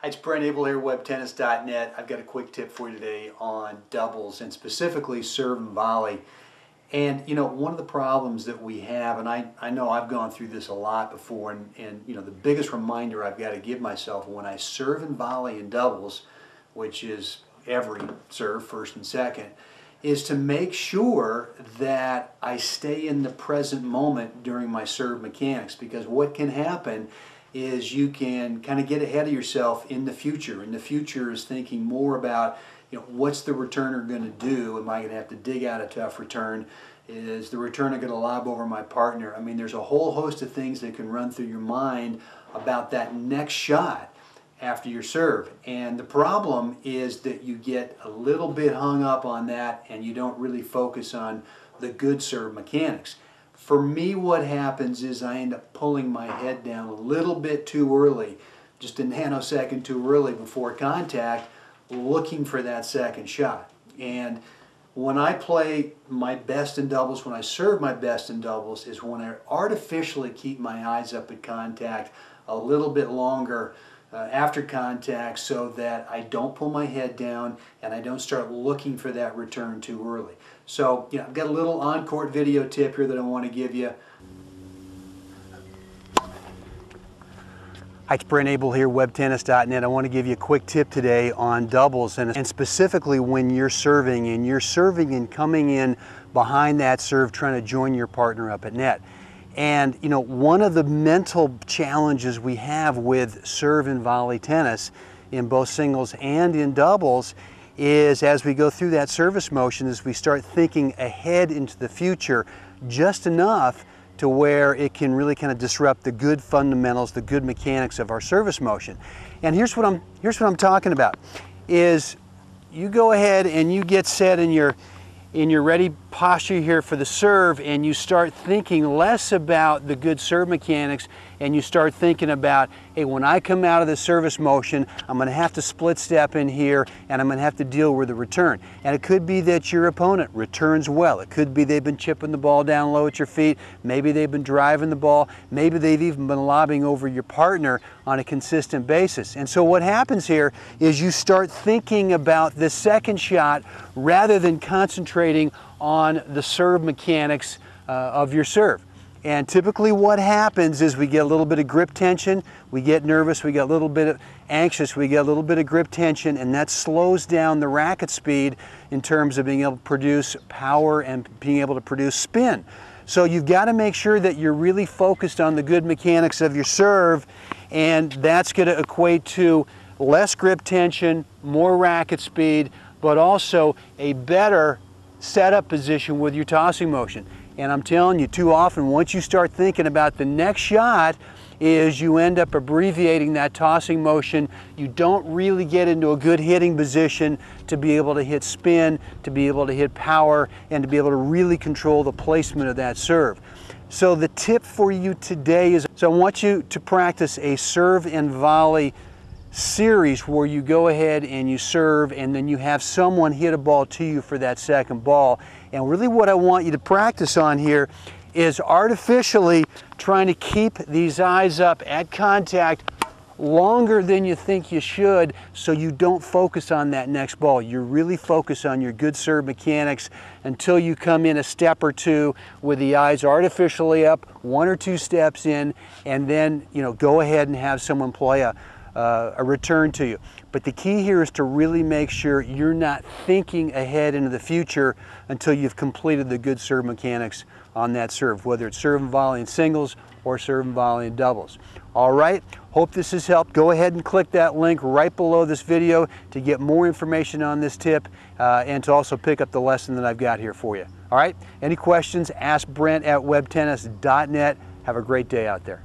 It's Brent Abel here, WebTennis.net. I've got a quick tip for you today on doubles and specifically serve and volley. And you know, one of the problems that we have, and I know I've gone through this a lot before, and you know, the biggest reminder I've got to give myself when I serve and volley in doubles, which is every serve, first and second, is to make sure that I stay in the present moment during my serve mechanics, because what can happen is you can kind of get ahead of yourself in the future. And the future is thinking more about, you know, what's the returner going to do? Am I going to have to dig out a tough return? Is the returner going to lob over my partner? I mean, there's a whole host of things that can run through your mind about that next shot after your serve. And the problem is that you get a little bit hung up on that and you don't really focus on the good serve mechanics. For me, what happens is I end up pulling my head down a little bit too early, just a nanosecond too early before contact, looking for that second shot. And when I play my best in doubles, when I serve my best in doubles, is when I artificially keep my eyes up at contact a little bit longer after contact, so that I don't pull my head down and I don't start looking for that return too early. So, you know, I've got a little on-court video tip here that I want to give you. Hi, it's Brent Abel here, WebTennis.net. I want to give you a quick tip today on doubles, and specifically when you're serving and coming in behind that serve, trying to join your partner up at net. And you know, one of the mental challenges we have with serve and volley tennis in both singles and in doubles is, as we go through that service motion, is we start thinking ahead into the future just enough to where it can really kind of disrupt the good fundamentals, the good mechanics of our service motion. And here's what I'm talking about, is you go ahead and you get set in your ready posture here for the serve, and you start thinking less about the good serve mechanics, and you start thinking about, hey, when I come out of the service motion, I'm going to have to split step in here and I'm going to have to deal with the return. And it could be that your opponent returns well. It could be they've been chipping the ball down low at your feet. Maybe they've been driving the ball. Maybe they've even been lobbing over your partner on a consistent basis. And so what happens here is you start thinking about the second shot rather than concentrating on the serve mechanics of your serve. And typically what happens is we get a little bit of grip tension, we get nervous, we get a little bit anxious, we get a little bit of grip tension, and that slows down the racket speed in terms of being able to produce power and being able to produce spin. So you've got to make sure that you're really focused on the good mechanics of your serve, and that's going to equate to less grip tension, more racket speed, but also a better setup position with your tossing motion. And I'm telling you, too often, once you start thinking about the next shot, is you end up abbreviating that tossing motion. You don't really get into a good hitting position to be able to hit spin, to be able to hit power, and to be able to really control the placement of that serve. So the tip for you today is, so I want you to practice a serve and volley series where you go ahead and you serve, and then you have someone hit a ball to you for that second ball. And really what I want you to practice on here is artificially trying to keep these eyes up at contact longer than you think you should, so you don't focus on that next ball. You really focus on your good serve mechanics until you come in a step or two with the eyes artificially up, 1 or 2 steps in, and then, you know, go ahead and have someone play a return to you. But the key here is to really make sure you're not thinking ahead into the future until you've completed the good serve mechanics on that serve, whether it's serve and volley in singles or serve and volley in doubles. All right, hope this has helped. Go ahead and click that link right below this video to get more information on this tip and to also pick up the lesson that I've got here for you. All right, any questions, ask Brent at WebTennis.net. Have a great day out there.